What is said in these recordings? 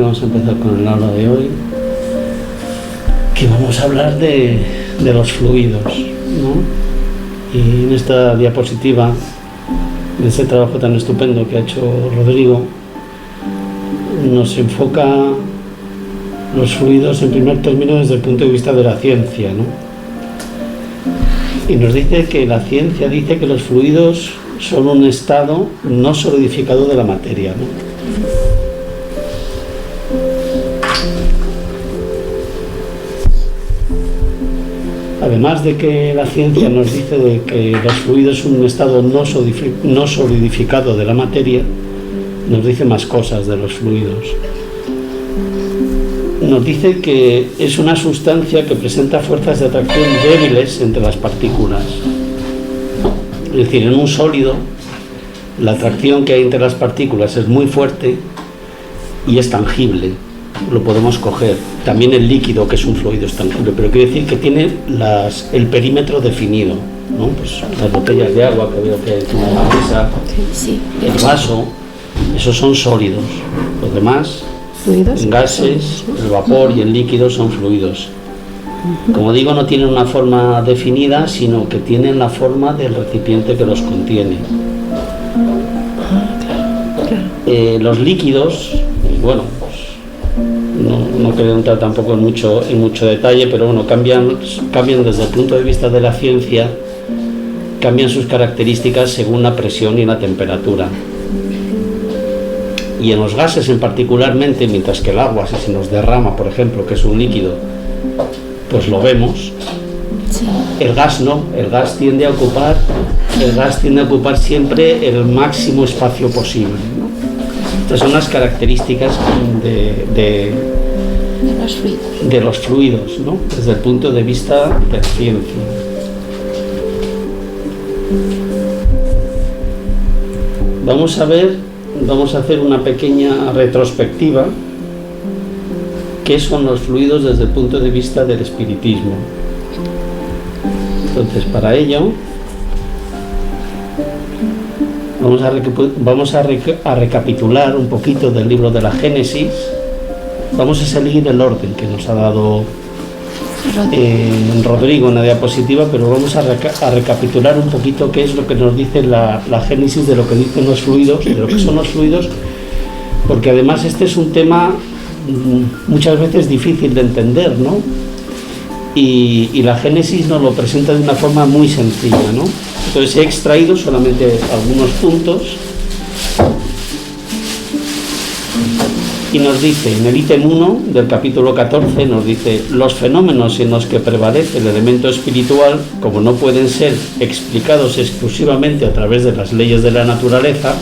vamos a empezar con el aula de hoy, que vamos a hablar de los fluidos, ¿no? Y en esta diapositiva de este trabajo tan estupendo que ha hecho Rodrigo, nos enfoca los fluidos en primer término desde el punto de vista de la ciencia, ¿no? Y nos dice que la ciencia dice que los fluidos son un estado no solidificado de la materia, ¿no? Además de que la ciencia nos dice de que los fluidos son un estado no solidificado de la materia, nos dice más cosas de los fluidos. Nos dice que es una sustancia que presenta fuerzas de atracción débiles entre las partículas. Es decir, en un sólido, la atracción que hay entre las partículas es muy fuerte y es tangible, lo podemos coger. También el líquido, que es un fluido, es tangible, pero quiere decir que tiene el perímetro definido, ¿no? Pues las botellas de agua que veo que hay encima de la mesa, el vaso, esos son sólidos. Los demás, ¿fluidos? Gases, el vapor y el líquido son fluidos. Como digo, no tienen una forma definida, sino que tienen la forma del recipiente que los contiene. Los líquidos, bueno, no quiero entrar tampoco en mucho detalle, pero bueno, cambian desde el punto de vista de la ciencia, cambian sus características según la presión y la temperatura. Y en los gases particularmente, mientras que el agua, si se nos derrama, por ejemplo, que es un líquido, pues lo vemos. Sí. El gas no, el gas tiende a ocupar siempre el máximo espacio posible, ¿no? Estas son las características de los fluidos, ¿no? Desde el punto de vista de la ciencia. Vamos a hacer una pequeña retrospectiva. ¿Qué son los fluidos desde el punto de vista del espiritismo? Entonces, para ello, vamos a recapitular un poquito del libro de la Génesis. Vamos a seguir el orden que nos ha dado Rodrigo en la diapositiva, pero vamos a recapitular un poquito qué es lo que nos dice la Génesis de lo que dicen los fluidos, de lo que son los fluidos, porque además este es un tema muchas veces difícil de entender, ¿no? Y la Génesis nos lo presenta de una forma muy sencilla, ¿no? Entonces he extraído solamente algunos puntos y nos dice, en el ítem 1 del capítulo 14, nos dice: los fenómenos en los que prevalece el elemento espiritual, como no pueden ser explicados exclusivamente a través de las leyes de la naturaleza,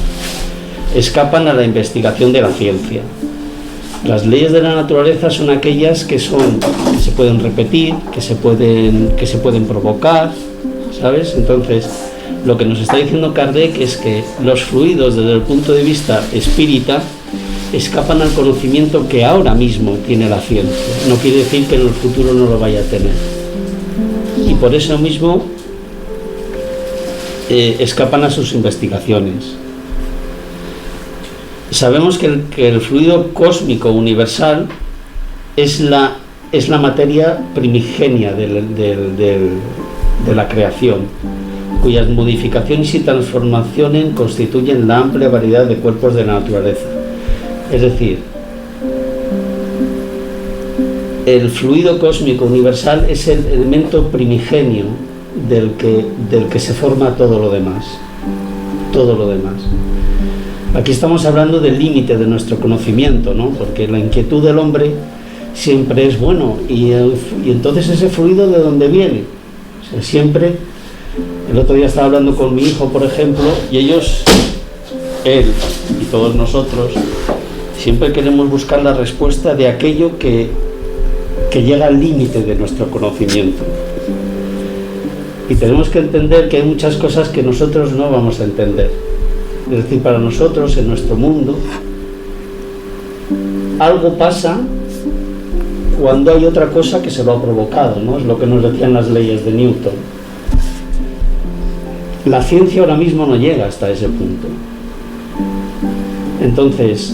escapan a la investigación de la ciencia. Las leyes de la naturaleza son aquellas que se pueden repetir, que se pueden provocar, ¿sabes? Entonces, lo que nos está diciendo Kardec es que los fluidos, desde el punto de vista espírita, escapan al conocimiento que ahora mismo tiene la ciencia. No quiere decir que en el futuro no lo vaya a tener. Y por eso mismo escapan a sus investigaciones. Sabemos que el fluido cósmico universal es la materia primigenia de la creación, cuyas modificaciones y transformaciones constituyen la amplia variedad de cuerpos de la naturaleza. Es decir, el fluido cósmico universal es el elemento primigenio del que se forma todo lo demás. Todo lo demás. Aquí estamos hablando del límite de nuestro conocimiento, ¿no? Porque la inquietud del hombre siempre es, bueno, y entonces ese fluido, ¿de dónde viene? O sea, siempre, el otro día estaba hablando con mi hijo, por ejemplo, y él y todos nosotros, siempre queremos buscar la respuesta de aquello que llega al límite de nuestro conocimiento. Y tenemos que entender que hay muchas cosas que nosotros no vamos a entender. Es decir, para nosotros, en nuestro mundo, algo pasa cuando hay otra cosa que se lo ha provocado, ¿no? Es lo que nos decían las leyes de Newton. La ciencia ahora mismo no llega hasta ese punto. Entonces,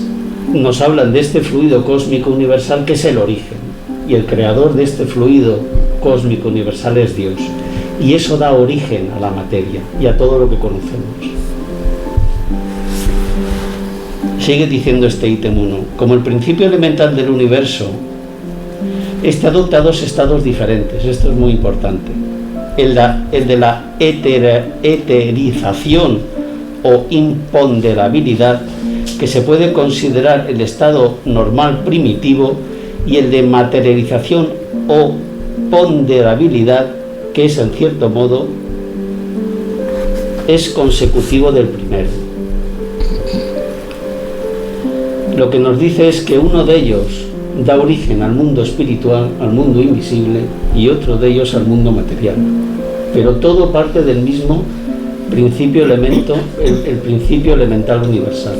nos hablan de este fluido cósmico universal que es el origen, y el creador de este fluido cósmico universal es Dios, y eso da origen a la materia y a todo lo que conocemos. Sigue diciendo este ítem 1: como el principio elemental del universo, este adopta dos estados diferentes. Esto es muy importante: el de la eterización o imponderabilidad, que se puede considerar el estado normal primitivo, y el de materialización o ponderabilidad, que es en cierto modo es consecutivo del primero. Lo que nos dice es que uno de ellos da origen al mundo espiritual, al mundo invisible, y otro de ellos al mundo material, pero todo parte del mismo principio elemento, el principio elemental universal.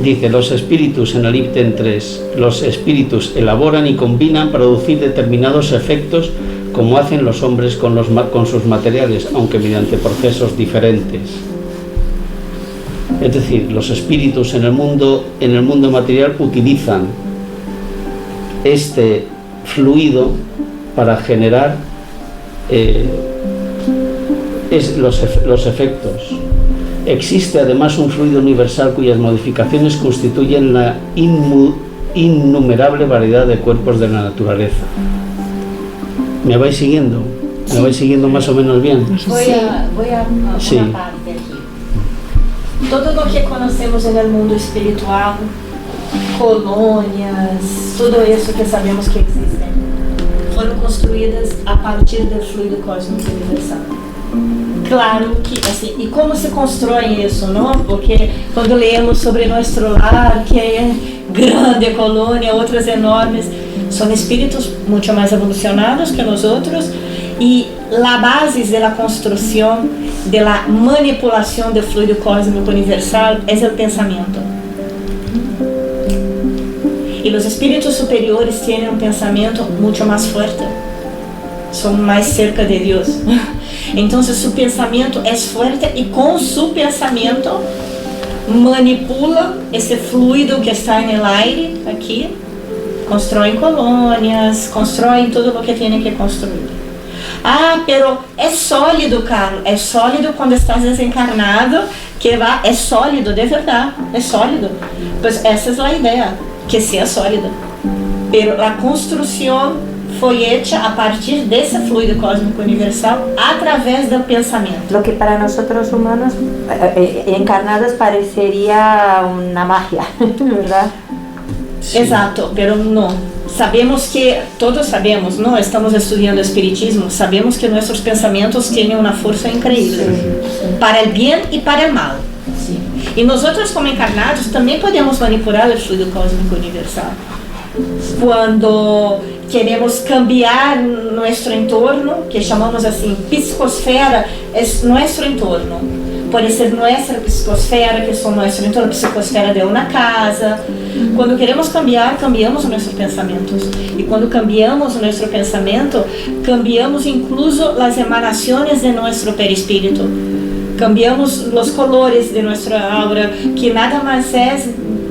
Dice: los espíritus, en el ítem 3, los espíritus elaboran y combinan para producir determinados efectos, como hacen los hombres con sus materiales, aunque mediante procesos diferentes. Es decir, los espíritus en el mundo material utilizan este fluido para generar los efectos. Existe además un fluido universal cuyas modificaciones constituyen la innumerable variedad de cuerpos de la naturaleza. ¿Me vais siguiendo? ¿Me vais siguiendo más o menos bien? Voy a Sí. una parte aquí. Todo lo que conocemos en el mundo espiritual, colonias, todo eso que sabemos que existen, fueron construídas a partir del fluido cósmico universal. Claro que, assim, e como se constrói isso, não? Porque quando lemos sobre nosso lar, que é grande colônia, outras enormes, são espíritos muito mais evolucionados que nós outros, e a base da construção, da manipulação do fluido cósmico universal é o pensamento. E os espíritos superiores têm um pensamento muito mais forte, são mais cerca de Deus. Então, seu pensamento é forte e com seu pensamento manipula esse fluido que está no aire aqui, constroem colônias, constroem tudo o que tem que construir. Ah, pero é sólido, Carlos, é sólido quando estás desencarnado, que é sólido, de verdade, é sólido. Pois essa é a ideia, que seja sólido. Pero a construção foi hecha a partir desse fluido cósmico universal através do pensamento. Lo que para nosotros humanos encarnados parecería una magia, ¿verdad? Sí. Exato, pero não. Sabemos que, todos sabemos, não? Estamos estudando espiritismo, sabemos que nossos pensamentos têm uma força incrível, para o bem e para o mal. Sí. E nós outros como encarnados também podemos manipular o fluido cósmico universal. Quando queremos cambiar nosso entorno, que chamamos assim, psicosfera, é nosso entorno. Pode ser nossa psicosfera, que são nosso entorno, psicosfera de uma casa. Quando queremos cambiar, cambiamos nossos pensamentos. E quando cambiamos nosso pensamento, cambiamos incluso as emanações de nosso perispírito. Cambiamos os colores de nossa aura, que nada mais é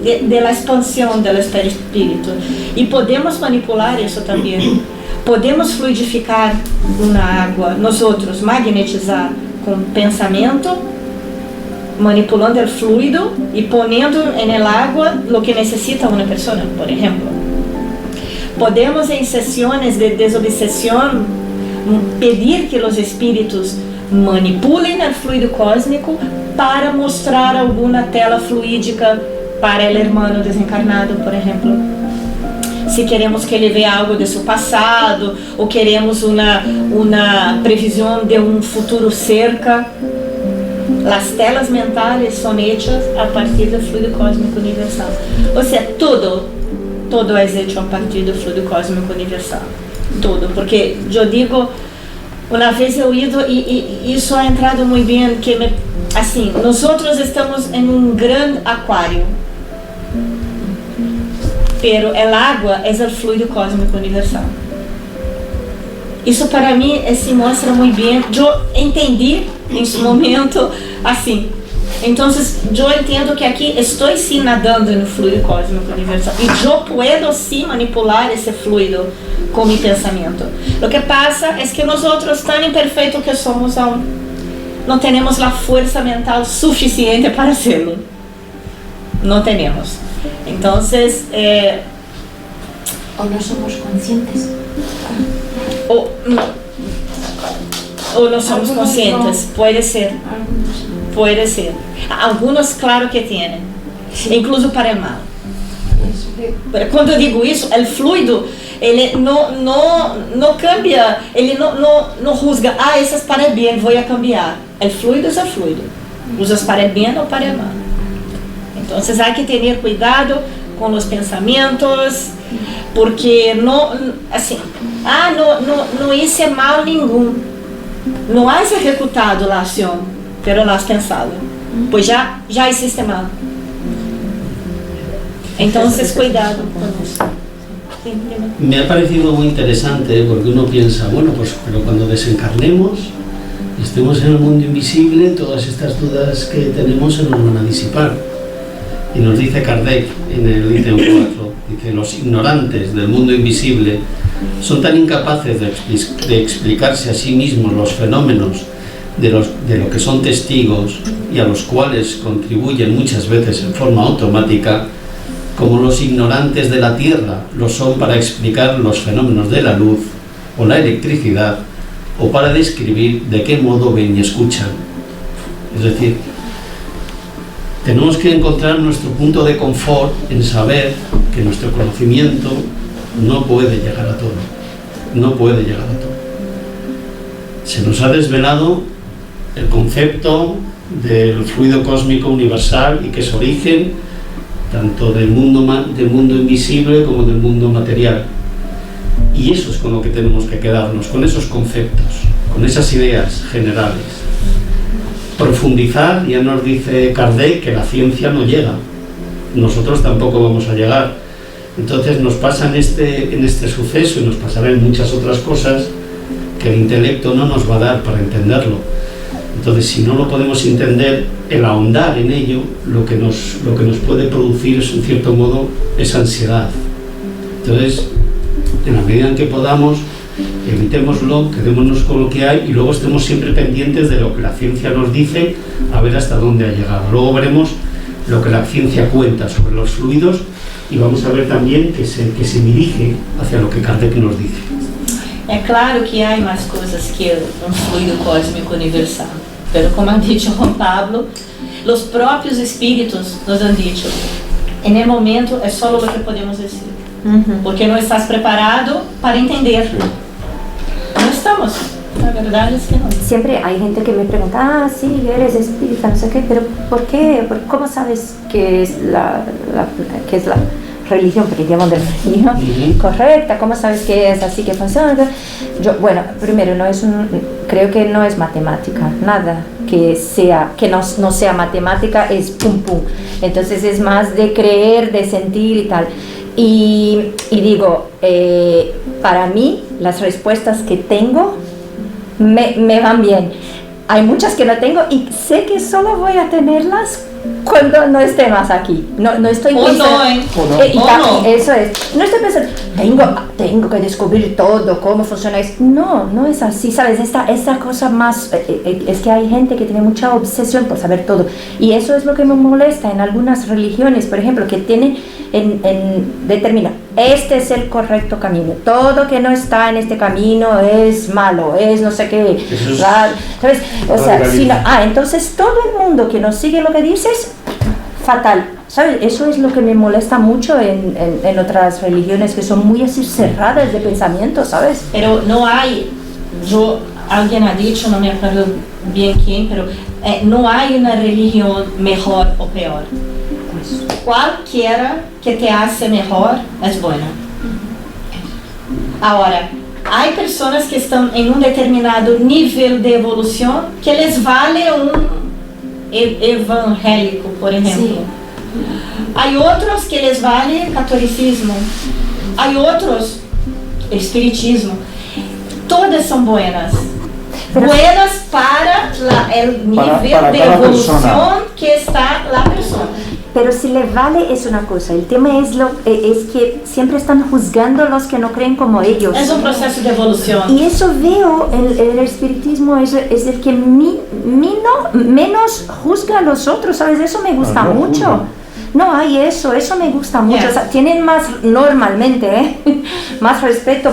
de la expansão do perispírito. E podemos manipular isso também. Podemos fluidificar uma água, nós outros magnetizar com pensamento, manipulando o fluido e ponendo na água o que necessita uma pessoa, por exemplo. Podemos em sessões de desobsessão pedir que os espíritos manipulem o fluido cósmico para mostrar alguma tela fluídica para o irmão desencarnado, por exemplo. Se queremos que ele veja algo de seu passado, ou queremos uma previsão de um futuro cerca, as telas mentais são hechas a partir do fluido cósmico universal. Ou seja, todo é feito a partir do fluido cósmico universal. Tudo, porque eu digo, uma vez eu ido e isso ha entrado muito bem, que assim, nós outros estamos em um grande aquário. Pero el agua é o fluido cósmico universal. Isso para mim se mostra muito bem. Eu entendi nesse momento, assim, Entonces, yo entiendo que aquí estoy sí nadando en el fluido cósmico universal y yo puedo sí manipular ese fluido con mi pensamiento. Lo que pasa es que nosotros, tan imperfeitos que somos aún, no tenemos la fuerza mental suficiente para hacerlo. No tenemos. Entonces, o no somos conscientes. o no somos conscientes, puede ser. Puede ser. Algunos, claro que tienen, incluso para el mal. Pero cuando digo eso, el fluido, ele no cambia, ele no juzga, eso es para el bien, voy a cambiar. El fluido es el fluido. Usas para el bien o para el mal. Entonces hay que tener cuidado con los pensamientos, porque no hice mal ningún. No has ejecutado la acción, pero la has pensado. Pues ya hiciste mal. Entonces, cuidado con eso. Sí, me ha parecido muy interesante porque uno piensa, bueno, pues pero cuando desencarnemos, estemos en el mundo invisible, todas estas dudas que tenemos se nos van a disipar. Y nos dice Kardec en el ítem 4, dice, los ignorantes del mundo invisible son tan incapaces de explicarse a sí mismos los fenómenos de lo que son testigos y a los cuales contribuyen muchas veces en forma automática, como los ignorantes de la Tierra lo son para explicar los fenómenos de la luz o la electricidad, o para describir de qué modo ven y escuchan. Es decir, tenemos que encontrar nuestro punto de confort en saber que nuestro conocimiento no puede llegar a todo. No puede llegar a todo. Se nos ha desvelado el concepto del fluido cósmico universal y que es origen tanto del mundo invisible como del mundo material. Y eso es con lo que tenemos que quedarnos, con esos conceptos, con esas ideas generales. Profundizar, ya nos dice Kardec que la ciencia no llega, nosotros tampoco vamos a llegar. Entonces nos pasa en este suceso y nos pasará en muchas otras cosas que el intelecto no nos va a dar para entenderlo. Entonces, si no lo podemos entender, el ahondar en ello, lo que nos puede producir es, en cierto modo, esa ansiedad. Entonces, en la medida en que podamos, evitémoslo, quedémonos con lo que hay y luego estemos siempre pendientes de lo que la ciencia nos dice, a ver hasta dónde ha llegado. Luego veremos lo que la ciencia cuenta sobre los fluidos y vamos a ver también que se dirige hacia lo que Kardec nos dice. É claro que há mais coisas que um fluido cósmico universal, pero como ha dicho Juan Pablo, os próprios espíritos nos han dicho, en el momento é só o que podemos dizer, porque não estás preparado para entender. Não estamos, la verdad es que no. Siempre hay gente que me pregunta, sí, eres espírita, no sé qué, pero ¿por qué? ¿Cómo sabes que es la religión, porque llaman de religión correcta? ¿Cómo sabes que es así que funciona? Bueno, primero, creo que no es matemática, nada que no sea matemática es pum pum. Entonces es más de creer, de sentir y tal. Y digo, para mí las respuestas que tengo me van bien. Hay muchas que no tengo y sé que solo voy a tenerlas cuando no esté más aquí. No estoy pensando. Eso es. No estoy pensando, tengo que descubrir todo, cómo funciona eso. No es así, ¿sabes? Esta cosa más, es que hay gente que tiene mucha obsesión por saber todo. Y eso es lo que me molesta en algunas religiones, por ejemplo, que tienen determina, este es el correcto camino. Todo que no está en este camino es malo, es no sé qué. ¿Sabes? O sea, entonces todo el mundo que no sigue lo que dices, fatal. ¿Sabes? Eso es lo que me molesta mucho en otras religiones que son muy así cerradas de pensamiento, ¿sabes? Pero no hay, alguien ha dicho, no me acuerdo bien quién, pero no hay una religión mejor o peor. Cualquiera que te hace mejor es buena. Ahora, hay personas que están en un determinado nivel de evolución que les vale un evangélico, por ejemplo. Sí. Hay otros que les vale catolicismo. Hay otros espiritismo. Todas son buenas. buenas para el nivel para de cada evolución persona. que está la persona. Pero si le vale es una cosa, el tema es que siempre están juzgando a los que no creen como ellos. Es un proceso de evolución. Y eso veo en el espiritismo, es el que menos juzga a los otros, ¿sabes? Eso me gusta No mucho. juzga. No hay eso me gusta mucho. Yeah. O sea, tienen más, normalmente, más respeto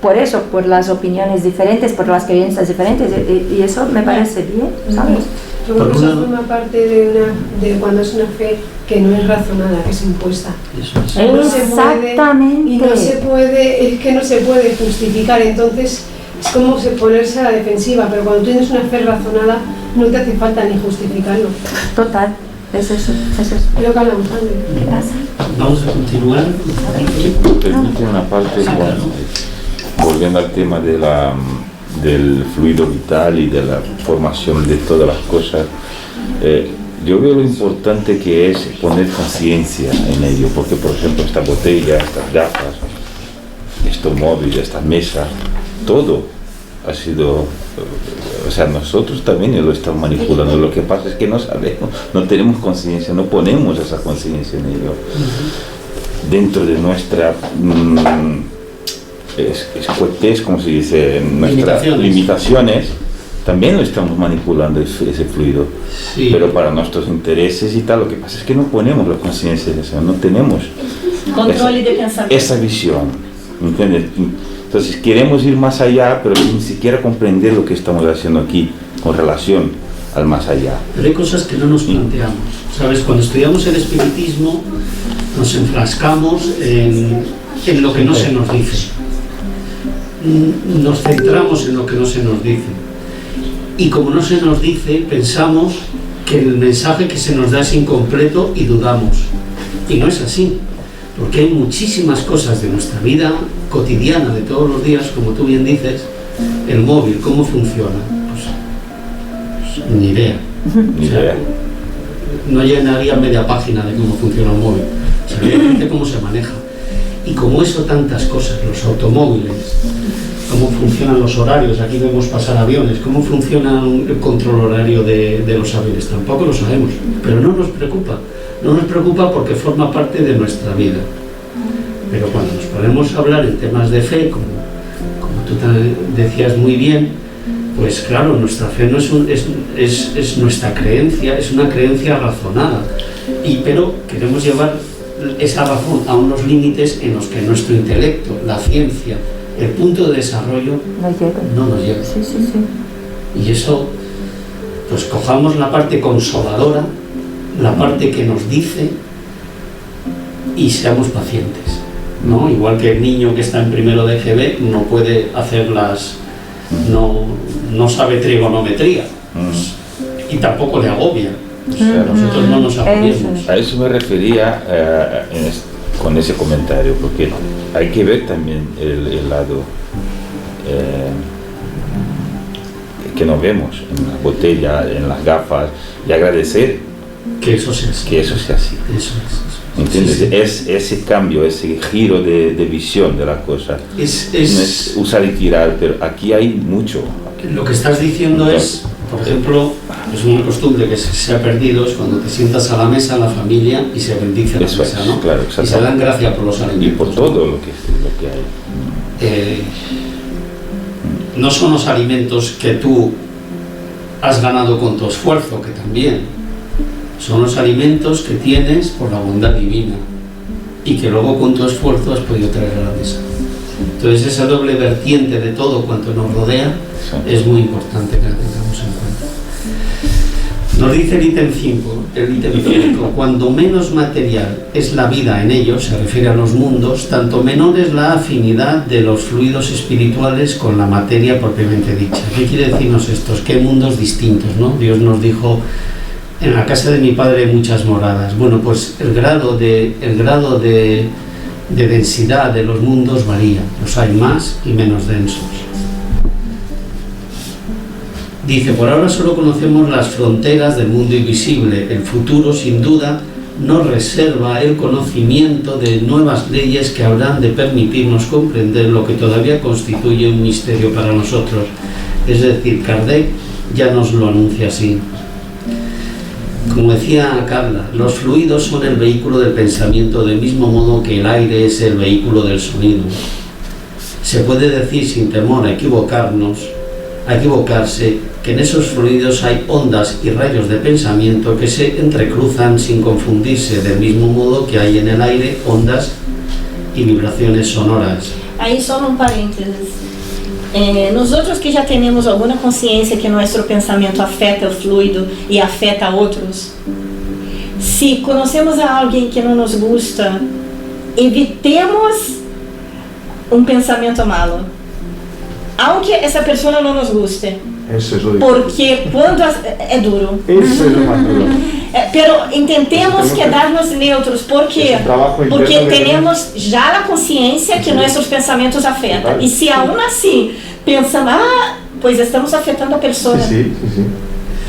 por eso, por las opiniones diferentes, por las creencias diferentes, y eso me parece bien, ¿sabes? Pero Por eso un lado- forma parte de cuando es una fe que no es razonada, que es impuesta. Eso es. No se puede- Exactamente. Y no se puede, es que no se puede justificar, entonces es como ponerse a la defensiva, pero cuando tienes una fe razonada no te hace falta ni justificarlo. Total, es eso. Es lo que hablamos antes. ¿Qué pasa? Vamos a continuar. Permite una parte, volviendo al tema del fluido vital y de la formación de todas las cosas, yo veo lo importante que es poner conciencia en ello, porque por ejemplo esta botella, estas gafas, estos móviles, estas mesas, todo ha sido, o sea, nosotros también lo estamos manipulando. Lo que pasa es que no sabemos, no tenemos conciencia, no ponemos esa conciencia en ello. Dentro de nuestra escuetez, como se dice, nuestras limitaciones, también lo estamos manipulando ese fluido. Sí. Pero para nuestros intereses y tal, lo que pasa es que no ponemos la conciencia de eso, no tenemos Controle de pensamiento. esa visión, ¿entiendes? Entonces queremos ir más allá, pero ni siquiera comprender lo que estamos haciendo aquí con relación al más allá. Pero hay cosas que no nos planteamos. ¿Sabes? Cuando estudiamos el espiritismo, nos enfrascamos en lo que no se nos dice. Nos centramos en lo que no se nos dice. Y como no se nos dice, pensamos que el mensaje que se nos da es incompleto y dudamos. Y no es así, porque hay muchísimas cosas de nuestra vida cotidiana, de todos los días, como tú bien dices. El móvil, ¿cómo funciona? Pues ni idea. Ni O sea, idea. no llenaría media página de cómo funciona un móvil, simplemente cómo se maneja. Y como eso, tantas cosas, los automóviles, cómo funcionan los horarios, aquí vemos pasar aviones, cómo funciona el control horario de los aviones, tampoco lo sabemos, pero no nos preocupa porque forma parte de nuestra vida. Pero cuando nos ponemos a hablar en temas de fe, como tú decías muy bien, pues claro, nuestra fe no es nuestra creencia, es una creencia razonada, pero queremos llevar esa razón a unos límites en los que nuestro intelecto, la ciencia, el punto de desarrollo no nos llega. Sí. Y eso, pues cojamos la parte consoladora, la parte que nos dice, y seamos pacientes, ¿no? Igual que el niño que está en primero de GB no puede hacer no sabe trigonometría, pues, y tampoco le agobia. O sea, nosotros no nos agobiamos. A eso me refería con ese comentario, porque hay que ver también el lado que no vemos en la botella, en las gafas, y agradecer Que eso sea así. que eso sea así. Eso es. ¿Entiendes? Sí, sí. Es ese cambio, ese giro de visión de la cosa. No es usar y tirar, pero aquí hay mucho. Lo que estás diciendo es, por ejemplo, es una costumbre que se ha perdido, es cuando te sientas a la mesa, la familia, y se bendice la Eso mesa, es, ¿no? claro, Y se exactamente. dan gracias por los Y alimentos. por todo lo que hay. No son los alimentos que tú has ganado con tu esfuerzo, que también. Son los alimentos que tienes por la bondad divina y que luego con tu esfuerzo has podido traer a la mesa. Entonces esa doble vertiente de todo cuanto nos rodea es muy importante que la tengamos en cuenta. Nos dice el ítem 5, cuando menos material es la vida en ellos, se refiere a los mundos, tanto menor es la afinidad de los fluidos espirituales con la materia propiamente dicha. ¿Qué quiere decirnos esto? ¿Qué mundos distintos, no? Dios nos dijo: en la casa de mi padre hay muchas moradas. Bueno, pues el grado de densidad de los mundos varía. Los hay más y menos densos. Dice, por ahora solo conocemos las fronteras del mundo invisible. El futuro, sin duda, nos reserva el conocimiento de nuevas leyes que habrán de permitirnos comprender lo que todavía constituye un misterio para nosotros. Es decir, Kardec ya nos lo anuncia así. Como decía Carla, los fluidos son el vehículo del pensamiento del mismo modo que el aire es el vehículo del sonido. Se puede decir sin temor a equivocarse, que en esos fluidos hay ondas y rayos de pensamiento que se entrecruzan sin confundirse, del mismo modo que hay en el aire ondas y vibraciones sonoras. Aí só um parênteses. Nós outros que já temos alguma consciência que nosso pensamento afeta o fluido e afeta outros, se conhecemos a alguém que não nos gusta, evitemos um pensamento malo, aunque essa pessoa não nos guste. Eso es lo Porque quando é duro. Eso es lo más duro. Pero intentemos quedarnos neutros. ¿Por quê? Porque temos já a consciência que nossos pensamentos afetam. E se aún assim pensamos, pues estamos afetando a pessoa. Sí.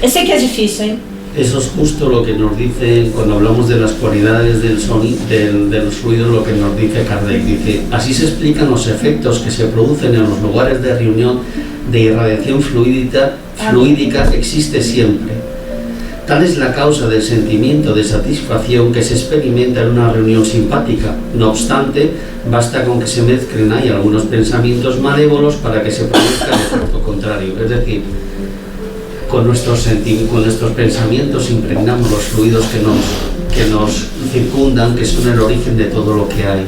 Eu sei que é difícil, hein? Eso es justo lo que nos dice cuando hablamos de las cualidades del sonido, de los fluidos, lo que nos dice Kardec. Dice, así se explican los efectos que se producen en los lugares de reunión de irradiación fluídica existe siempre. Tal es la causa del sentimiento de satisfacción que se experimenta en una reunión simpática. No obstante, basta con que se mezclen ahí algunos pensamientos malévolos para que se produzca el efecto contrario. Es decir, con nuestros pensamientos impregnamos los fluidos que nos circundan, que son el origen de todo lo que hay.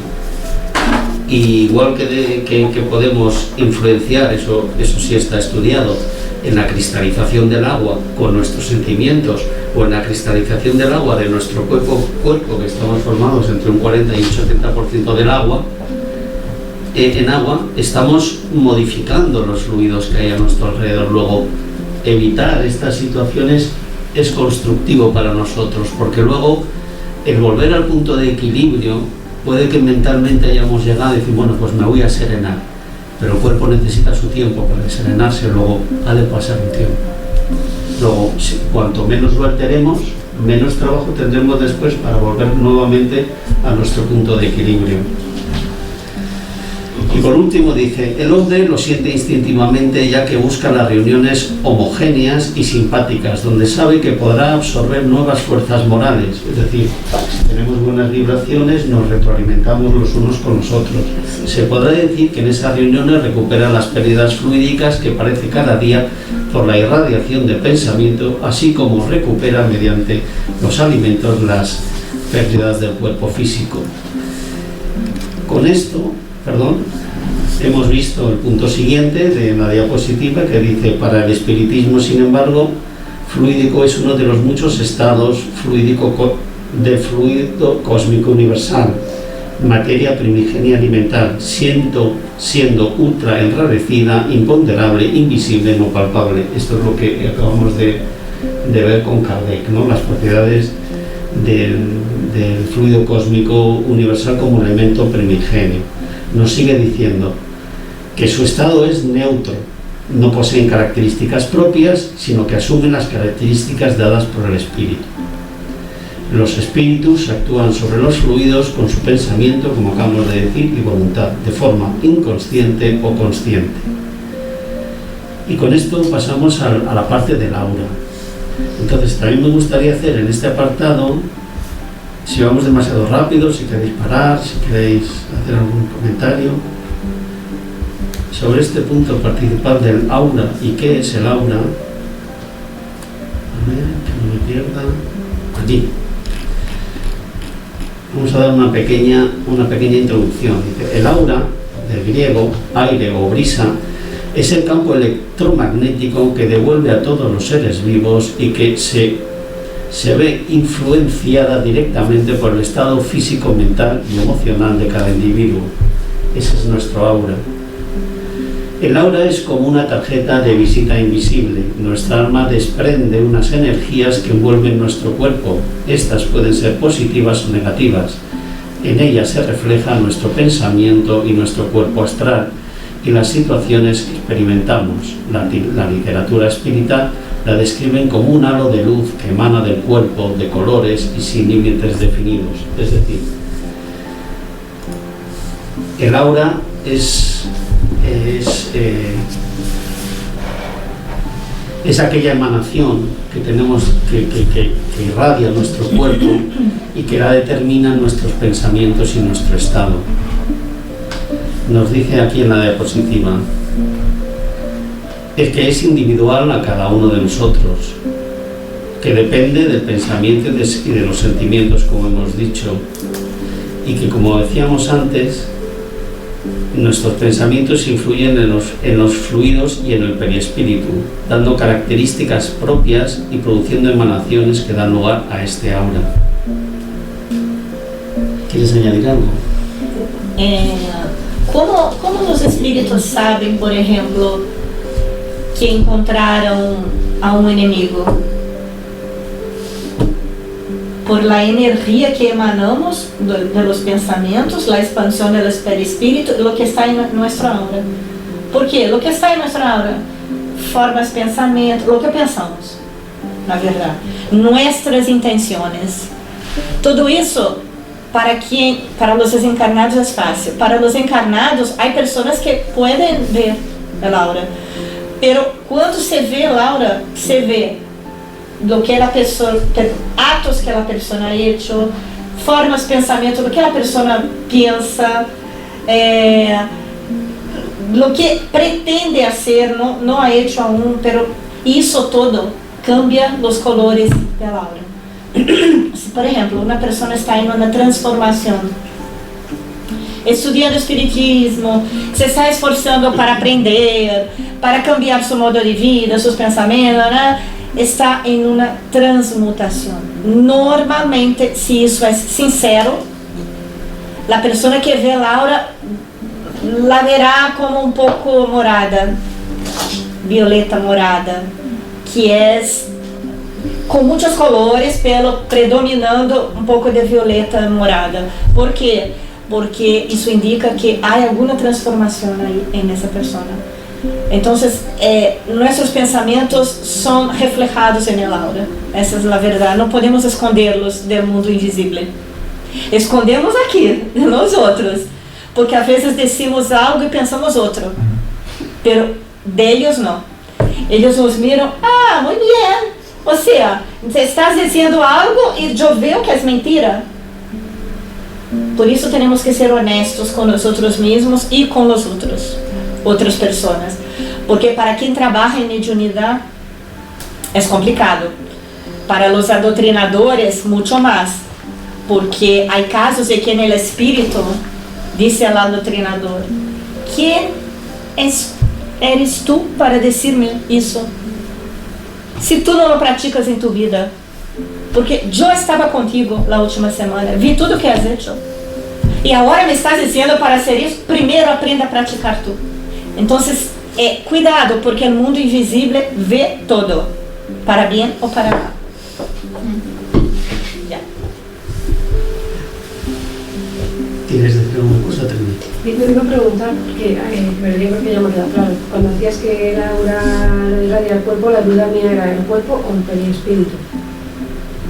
Y igual que podemos influenciar, eso sí está estudiado, en la cristalización del agua con nuestros sentimientos, o en la cristalización del agua de nuestro cuerpo, que estamos formados entre un 40 y un 70% del agua, en agua estamos modificando los fluidos que hay a nuestro alrededor. Luego, evitar estas situaciones es constructivo para nosotros, porque luego el volver al punto de equilibrio, puede que mentalmente hayamos llegado y decir, bueno, pues me voy a serenar, pero el cuerpo necesita su tiempo para serenarse, luego ha de pasar un tiempo. Luego, cuanto menos lo alteremos, menos trabajo tendremos después para volver nuevamente a nuestro punto de equilibrio. Y por último dice, el hombre lo siente instintivamente ya que busca las reuniones homogéneas y simpáticas, donde sabe que podrá absorber nuevas fuerzas morales. Es decir, si tenemos buenas vibraciones, nos retroalimentamos los unos con los otros. Se podrá decir que en esas reuniones recupera las pérdidas fluídicas que parece cada día por la irradiación de pensamiento, así como recupera mediante los alimentos las pérdidas del cuerpo físico. Con esto, hemos visto el punto siguiente de la diapositiva que dice, para el espiritismo, sin embargo, fluídico es uno de los muchos estados de fluido cósmico universal, materia primigenia alimental, siendo ultra enrarecida, imponderable, invisible, no palpable. Esto es lo que acabamos de ver con Kardec, ¿no? Las propiedades del fluido cósmico universal como elemento primigenio. Nos sigue diciendo que su estado es neutro, no poseen características propias, sino que asumen las características dadas por el espíritu. Los espíritus actúan sobre los fluidos con su pensamiento, como acabamos de decir, y voluntad, de forma inconsciente o consciente. Y con esto pasamos a la parte del aura. Entonces, también me gustaría hacer en este apartado, si vamos demasiado rápido, si queréis parar, si queréis hacer algún comentario sobre este punto principal del aura y qué es el aura. A ver, que no me pierda. Aquí. Vamos a dar una pequeña introducción. Dice, el aura, del griego, aire o brisa, es el campo electromagnético que devuelve a todos los seres vivos y que se ve influenciada directamente por el estado físico, mental y emocional de cada individuo. Ese es nuestro aura. El aura es como una tarjeta de visita invisible. Nuestra alma desprende unas energías que envuelven nuestro cuerpo. Estas pueden ser positivas o negativas. En ellas se refleja nuestro pensamiento y nuestro cuerpo astral y las situaciones que experimentamos. La literatura espírita la describen como un halo de luz que emana del cuerpo, de colores y sin límites definidos. Es decir, el aura es es aquella emanación que tenemos, que irradia nuestro cuerpo y que la determina nuestros pensamientos y nuestro estado. Nos dice aquí en la diapositiva, es que es individual a cada uno de nosotros, que depende del pensamiento y de los sentimientos, como hemos dicho, y que, como decíamos antes, nuestros pensamientos influyen en los fluidos y en el perispíritu, dando características propias y produciendo emanaciones que dan lugar a este aura. ¿Quieres añadir algo? Como los espíritus saben, por ejemplo, que encontraron a un enemigo? Por la energía que emanamos de los pensamientos, la expansión del perispíritu, lo que está en nuestra aura. ¿Por qué? Lo que está en nuestra aura, formas, pensamientos, lo que pensamos, la verdad, nuestras intenciones. Todo eso, para los desencarnados es fácil. Para los encarnados, hay personas que pueden ver el aura, pero cuando se ve el aura, se ve lo que la persona, atos que la persona ha hecho, formas, pensamientos, lo que la persona piensa, lo que pretende hacer, no ha hecho aún, pero eso todo cambia los colores del aura. Si, por ejemplo, una persona está en una transformación, estudiando espiritismo, se está esforzando para aprender, para cambiar su modo de vida, sus pensamientos, ¿no? Está en una transmutación. Normalmente, si eso es sincero, la persona que ve la aura la verá como un poco morada, violeta morada, que es con muchos colores, pero predominando un poco de violeta morada. ¿Por qué? Porque eso indica que hay alguna transformación ahí en esa persona. Entonces, nuestros pensamientos son reflejados en el aura. Esa es la verdad. No podemos esconderlos del mundo invisible. Escondemos aquí, de nosotros, porque a veces decimos algo y pensamos otro, pero de ellos no. Ellos nos miran, muy bien. O sea, te estás diciendo algo y yo veo que es mentira. Por eso tenemos que ser honestos con nosotros mismos y con los otras personas, porque para quien trabaja en mediunidad es complicado, para los adoctrinadores mucho más, porque hay casos de que en el espíritu dice al adoctrinador, ¿quién eres tú para decirme eso? Si tú no lo practicas en tu vida, porque yo estaba contigo la última semana, vi todo que has hecho, y ahora me estás diciendo para hacer eso, primero aprenda a practicar tú. Entonces, cuidado, porque el mundo invisible ve todo, para bien o para mal. Ya. ¿Quieres decir alguna cosa, Trini? Me iba a preguntar, porque pero yo creo que ya me queda claro. Cuando decías que el aura lo irradia el cuerpo, la duda mía era el cuerpo o el perispíritu.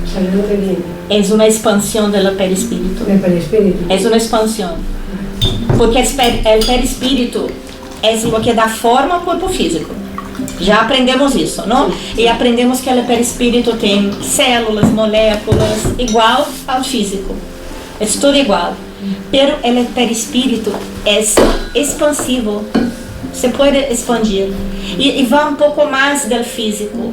O sea, ¿de dónde viene? Es una expansión del perispíritu. El perispíritu. Es una expansión. Porque el perispíritu es lo que da forma al cuerpo físico. Já aprendemos isso, não? E aprendemos que o perispírito tem células, moléculas, igual ao físico. É tudo igual. Pero o perispírito é expansivo. Você pode expandir. E vai pouco mais do físico.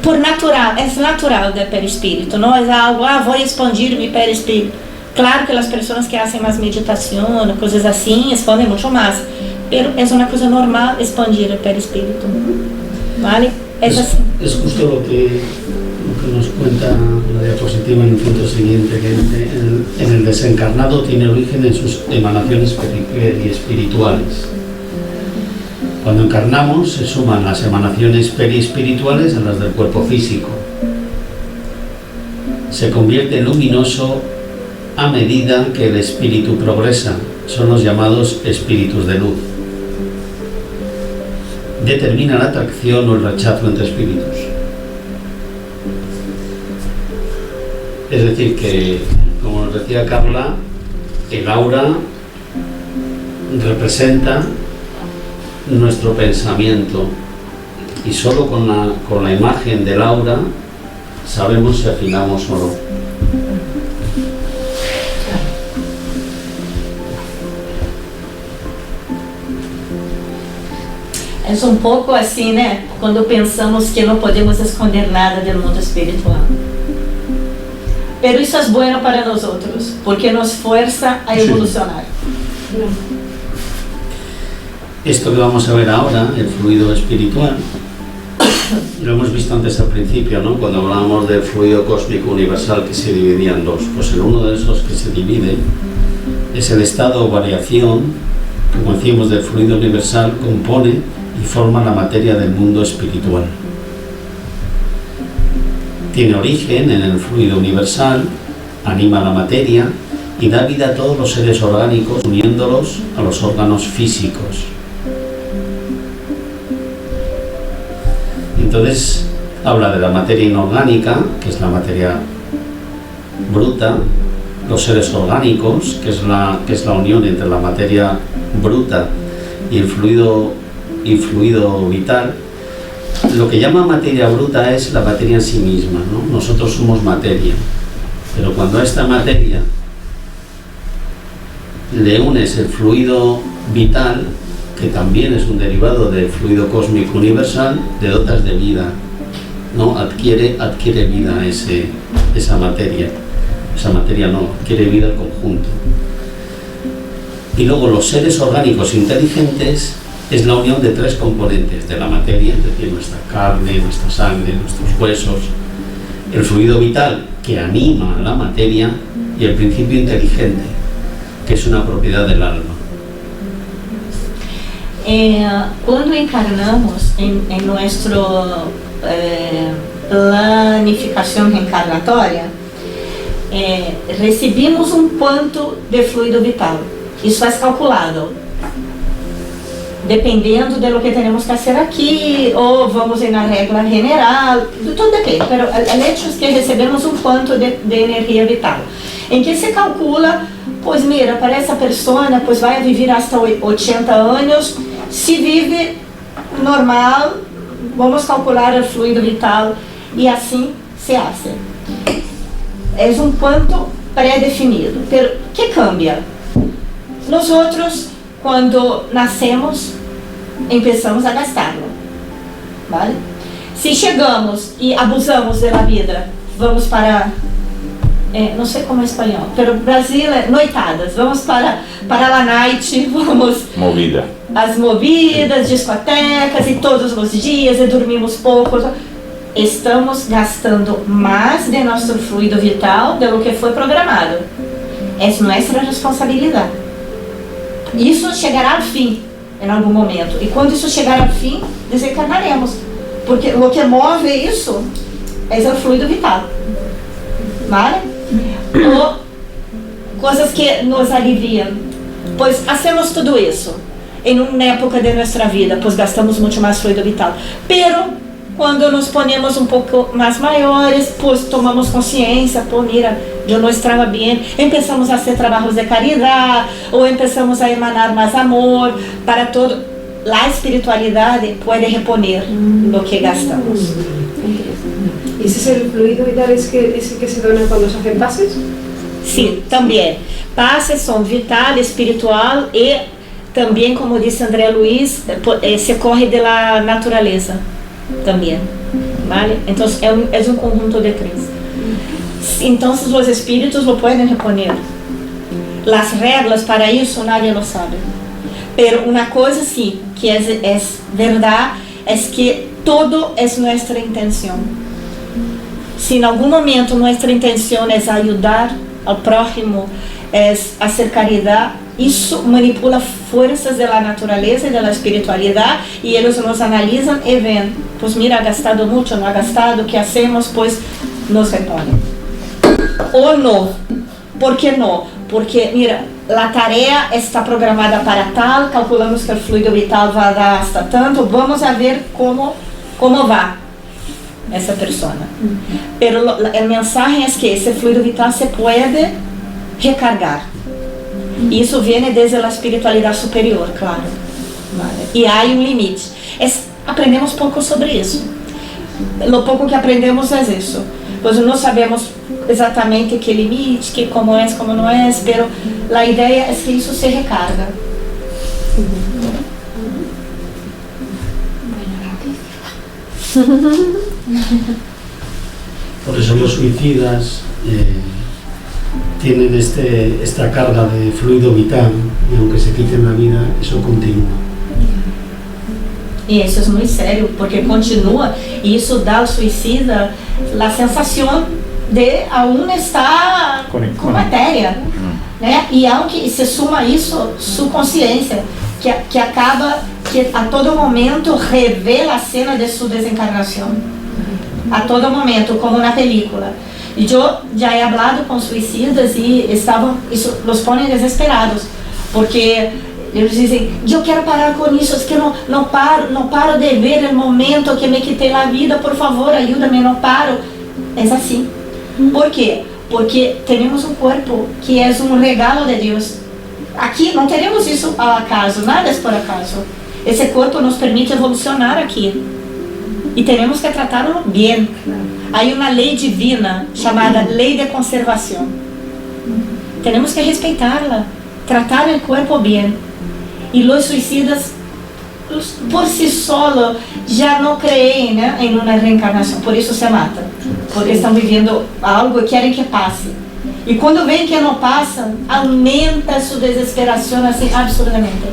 Por natural, é natural do perispírito. Não é algo, vou expandir meu perispírito. Claro que as pessoas que fazem mais meditação, coisas assim, expandem muito mais. Pero es una cosa normal expandir el perispíritu, ¿vale? Es justo lo que nos cuenta la diapositiva en el punto siguiente, que en el desencarnado tiene origen en sus emanaciones periespirituales. Cuando encarnamos se suman las emanaciones periespirituales a las del cuerpo físico. Se convierte en luminoso a medida que el espíritu progresa. Son los llamados espíritus de luz. Determina la atracción o el rechazo entre espíritus. Es decir, que, como nos decía Carla, el aura representa nuestro pensamiento y solo con la imagen del aura sabemos si afinamos o no. É um pouco assim, né? Quando pensamos que não podemos esconder nada do mundo espiritual. Pero isso é bueno para nós outros, porque nos força a evolucionar. Esto que vamos a ver ahora, el fluido espiritual, lo hemos visto antes al principio, ¿no? Cuando hablábamos del fluido cósmico universal que se dividía en dos. Pues en uno de esos que se divide es el estado o variación, como decíamos, del fluido universal, compone y forma la materia del mundo espiritual. Tiene origen en el fluido universal, anima la materia y da vida a todos los seres orgánicos, uniéndolos a los órganos físicos. Entonces habla de la materia inorgánica, que es la materia bruta, los seres orgánicos, que es la unión entre la materia bruta y el fluido vital. Lo que llama materia bruta es la materia en sí misma, ¿no? Nosotros somos materia, pero cuando a esta materia le unes el fluido vital, que también es un derivado del fluido cósmico universal, le dotas de vida, ¿no? Adquiere vida esa materia no, adquiere vida el conjunto. Y luego los seres orgánicos inteligentes es la unión de tres componentes de la materia, es decir, nuestra carne, nuestra sangre, nuestros huesos, el fluido vital que anima la materia y el principio inteligente, que es una propiedad del alma. Quando encarnamos em nossa planificação reencarnatória, recebemos quanto de fluido vital. Isso é calculado, dependendo de lo que temos que fazer aqui, ou vamos ir na regra general, tudo depende, mas o hecho é que recebemos quanto de energia vital, em que se calcula, pois mira, para essa pessoa, pois vai viver hasta 80 anos, se vive normal, vamos calcular o fluido vital e assim se hace. É quanto pré-definido. Pero que cambia? Nós outros, quando nascemos, começamos a gastá-lo, vale? Se chegamos e abusamos da vida, vamos para não sei como é espanhol, pero Brasil é noitadas, vamos para a night, vamos as movidas, discotecas e todos os dias e dormimos pouco. Estamos gastando mais de nosso fluido vital do que foi programado. É nossa responsabilidade. Isso chegará ao fim em algum momento, e quando isso chegar ao fim, desencarnaremos, porque o que move isso é o fluido vital, vale? Ou coisas que nos aliviam, pois hacemos tudo isso em uma época de nossa vida, pois gastamos muito mais fluido vital, pero quando nos ponemos pouco mais maiores, pois tomamos consciência, pô, mira, eu não estava bem, começamos a fazer trabalhos de caridade, ou começamos a emanar mais amor para todo. A espiritualidade pode reponer o que gastamos. ¿Y ese es el fluido vital ese que se dona cuando se hacen pases? Sim, também. Passes são vital, espiritual e também, como disse André Luiz, se corre da natureza também, vale? Então é conjunto de três. Então os espíritos lo podem reponer. As regras para isso nadie lo sabe. Pero uma coisa sim, que é verdade, é que todo é nossa intenção. Se em algum momento nossa intenção é ajudar ao próximo, é fazer caridade, isso manipula forças da natureza e da espiritualidade, e eles nos analisam e veem, pois mira, ha gastado muito, não ha gastado, o que hacemos, pois nos retornem. Ou não. Por que não? Porque, mira, a tarefa está programada para tal, calculamos que o fluido vital vai dar hasta tanto, vamos a ver como vai essa pessoa. Pero a mensagem é que esse fluido vital se pode recargar. Isso vem desde a espiritualidade superior, claro. Vale. E há limite. aprendemos pouco sobre isso. O pouco que aprendemos é isso. Pois não sabemos exatamente que limite, que como não é, mas a ideia é que isso se recarga. Por eso los suicidas tienen esta carga de fluido vital y aunque se quiten la vida, eso continúa. E isso é muito sério, porque continua e isso dá ao suicida a sensação de aún estar com matéria, né? E aunque se suma isso, sua consciência, que acaba, que a todo momento revela a cena de sua desencarnação, a todo momento, como na película. E eu já he hablado com suicidas e isso los põe desesperados, porque eles dizem, eu quero parar com isso, es que não paro de ver o momento que me quitei a vida, por favor, ajuda-me, não paro. É assim. Por quê? Porque temos um corpo que é um regalo de Deus. Aqui não teremos isso ao acaso, nada é por acaso. Esse corpo nos permite evolucionar aqui. E temos que tratá-lo bem. Há uma lei divina chamada lei de conservação. Temos que respeitá-la, tratar o corpo bem. E os suicidas, por si solo, já não creem, né, em uma reencarnação, por isso se matam, porque estão vivendo algo e querem que passe. E quando veem que não passa, aumenta sua desesperação assim absurdamente.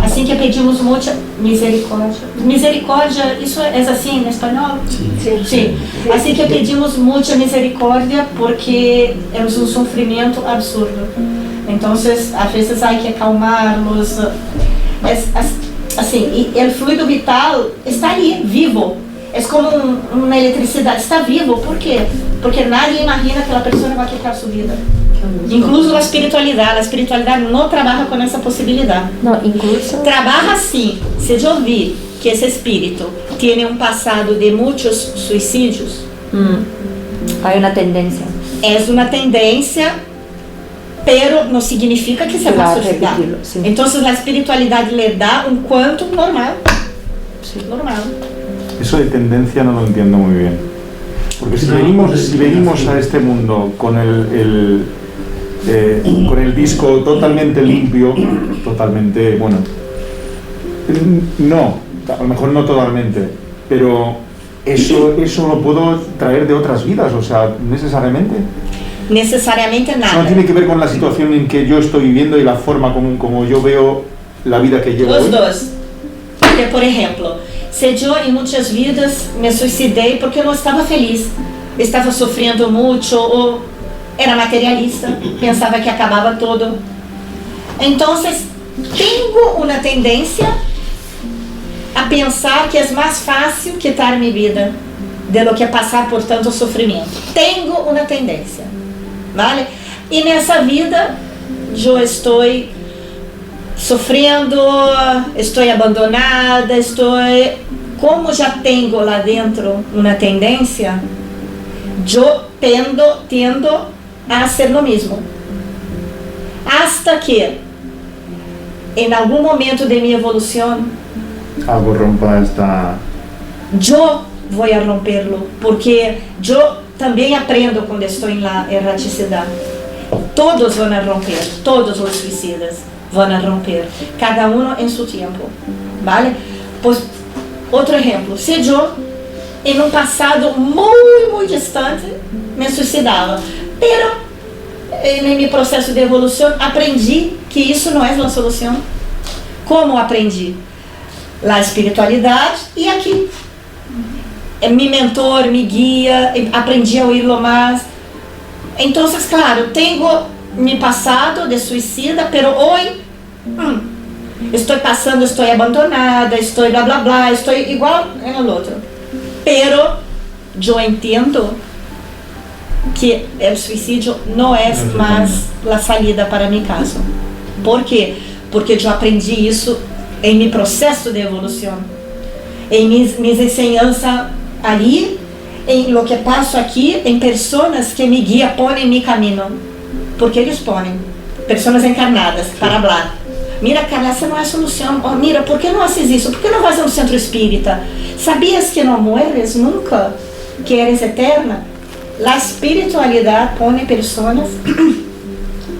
Assim que pedimos muita misericórdia. Misericórdia, isso é assim em espanhol? Sim. Sim. Assim que pedimos muita misericórdia porque é um sofrimento absurdo. Então, às vezes há que acalmá-los. Assim, e o fluido vital está ali, vivo. É como uma eletricidade, está vivo. Por quê? Porque nadie imagina que a pessoa vai quitar sua vida. Incluso a espiritualidade não trabalha com essa possibilidade. No, incluso... Trabalha sim. Se eu vi que esse espírito tem um passado de muitos suicídios, Há uma tendência. é uma tendência, pero não significa que se vai suicidar. Sí. Então, a espiritualidade lhe dá um quanto normal. Sí. Normal. Eso de tendencia no lo entiendo muy bien. Porque si venimos a este mundo con el disco totalmente limpio, totalmente, bueno, no, a lo mejor no totalmente, pero eso lo puedo traer de otras vidas, o sea, necesariamente. Necessariamente Eso no nada. tiene que ver con la situación en que yo estoy viviendo y la forma como yo veo la vida que llevo Os hoy. dois. Porque, por exemplo, se eu em muitas vidas me suicidei porque eu não estava feliz, estava sofrendo muito ou era materialista, pensava que acabava tudo. Então, tenho uma tendência a pensar que é mais fácil quitar minha vida do que passar por tanto sofrimento. Tenho uma tendência, vale? E nessa vida eu estou sofrendo, estou abandonada, como já tenho lá dentro uma tendência, eu tendo a ser lo mesmo. Hasta que, em algum momento de minha evolução, Algo rompa esta... eu vou a romperlo, porque eu também aprendo quando estou em la erraticidade. Todos vão a romper, todos os suicidas vão a romper, cada um em seu tempo, vale? Pois, outro exemplo, se eu em um passado muito distante me suicidava, pero em meu processo de evolução aprendi que isso não é a solução. Como aprendi? A espiritualidade e aqui. Me mentor, me guia, aprendi a ouvir-lo mais. Então, claro, tenho me passado de suicida, pero hoje estou passando, estou abandonada, estou blá blá blá, estou igual no outro. Pero eu entendo que o suicídio não é mais a saída para meu caso. Por quê? Porque eu aprendi isso em meu processo de evolução, em minhas ensinanças ali, em lo que passo aqui, em pessoas que me guiam, põem meu caminho, porque eles põem pessoas encarnadas para falar, mira, Carla, essa não é a solução. Oh, mira, por que não haces isso? Por que não vas a um centro espírita? ¿Sabías que no mueres nunca? Que eres eterna? La espiritualidad pone personas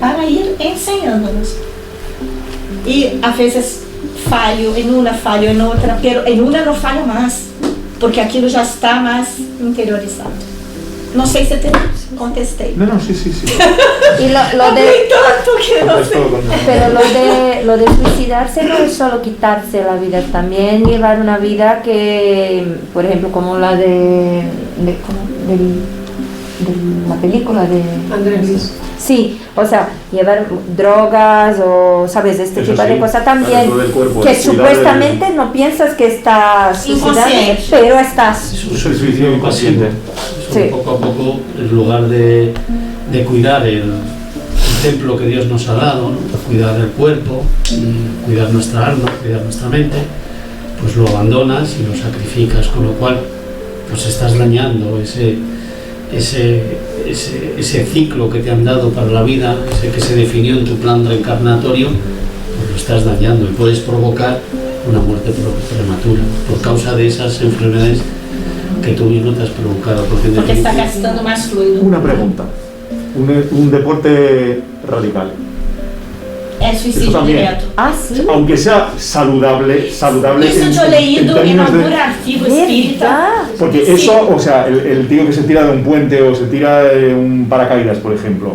para ir enseñándonos. Y a veces falho en una, falho en otra, pero en una no falho más, porque aquilo ya está más interiorizado. No sé si te contesté. No, sí. Y lo de... tanto que no sé. Pero lo de suicidarse no es solo quitarse la vida, también llevar una vida que, por ejemplo, como la de la película de Andrés Luis. Sí, o sea, llevar drogas o, ¿sabes? Este Eso tipo de sí, cosas también, del cuerpo, que el cuidar supuestamente no piensas que estás suicidando, Inconsciente. pero estás. Es un suicidio inconsciente. Eso, Sí. poco a poco, en lugar de cuidar el templo que Dios nos ha dado, ¿no? Cuidar el cuerpo, cuidar nuestra alma, cuidar nuestra mente, pues lo abandonas y lo sacrificas, con lo cual pues estás dañando ese ciclo que te han dado para la vida, ese que se definió en tu plan reencarnatorio, pues lo estás dañando y puedes provocar una muerte prematura por causa de esas enfermedades que tú mismo te has provocado. Porque está gastando más fluido. Una pregunta. Un deporte radical. Es Eso suicidio también. directo. Ah, sí. Aunque sea saludable Eso yo he leído en algún archivo espírita. ¿Verdad? Porque Sí. eso, o sea, el tío que se tira de un puente o se tira de un paracaídas, por ejemplo,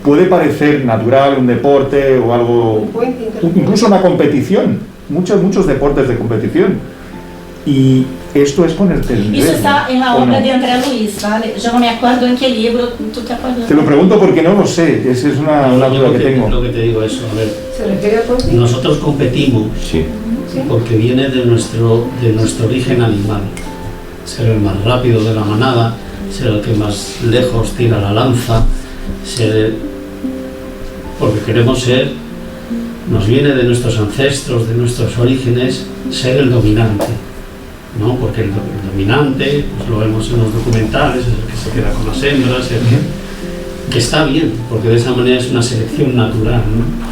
puede parecer natural, un deporte o algo, Un puente interno. incluso una competición, muchos deportes de competición. Y esto es ponerte el nivel. Isso está en la ¿o obra no? de André Luiz, ¿vale? Yo no me acuerdo en qué libro, ¿tú te acuerdas? Te lo pregunto porque no lo sé, esa es una duda que tengo. Lo que te digo eso, a ver, ¿Se refiere al puente? nosotros competimos Sí. Sí. porque viene de nuestro origen animal. Ser el más rápido de la manada, ser el que más lejos tira la lanza, porque queremos ser, nos viene de nuestros ancestros, de nuestros orígenes, ser el dominante, ¿no? Porque el dominante, pues lo vemos en los documentales, es el que se queda con las hembras, que está bien, porque de esa manera es una selección natural, ¿no?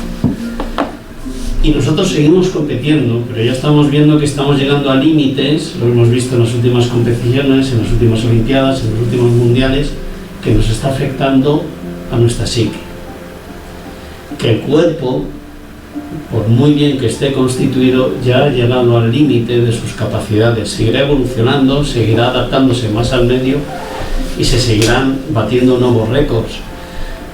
Y nosotros seguimos compitiendo, pero ya estamos viendo que estamos llegando a límites, lo hemos visto en las últimas competiciones, en las últimas Olimpiadas, en los últimos Mundiales, que nos está afectando a nuestra psique. Que el cuerpo, por muy bien que esté constituido, ya ha llegado al límite de sus capacidades, seguirá evolucionando, seguirá adaptándose más al medio y se seguirán batiendo nuevos récords.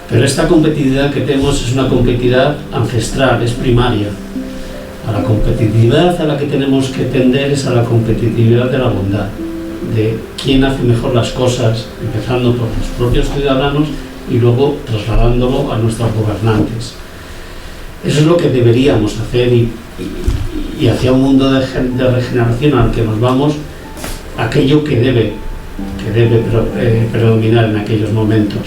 Pero esta competitividad que tenemos es una competitividad ancestral, es primaria. A la competitividad a la que tenemos que tender es a la competitividad de la bondad, de quién hace mejor las cosas, empezando por los propios ciudadanos y luego trasladándolo a nuestros gobernantes. Eso es lo que deberíamos hacer y hacia un mundo de regeneración al que nos vamos, aquello que debe predominar en aquellos momentos.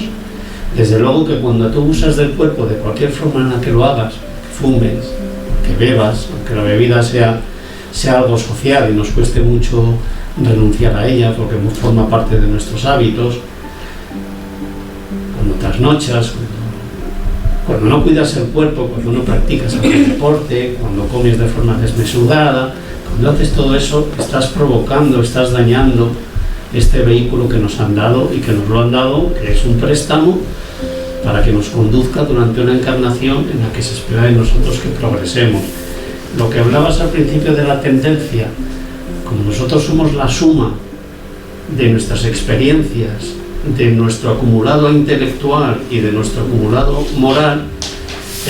Desde luego que cuando tú usas del cuerpo de cualquier forma en la que lo hagas, que fumes, que bebas, aunque la bebida sea algo social y nos cueste mucho renunciar a ella porque forma parte de nuestros hábitos, cuando trasnochas, cuando no cuidas el cuerpo, cuando no practicas algún deporte, cuando comes de forma desmesurada, cuando haces todo eso, estás provocando, estás dañando este vehículo que nos han dado y que nos lo han dado, que es un préstamo para que nos conduzca durante una encarnación en la que se espera de nosotros que progresemos. Lo que hablabas al principio de la tendencia, como nosotros somos la suma de nuestras experiencias, de nuestro acumulado intelectual y de nuestro acumulado moral,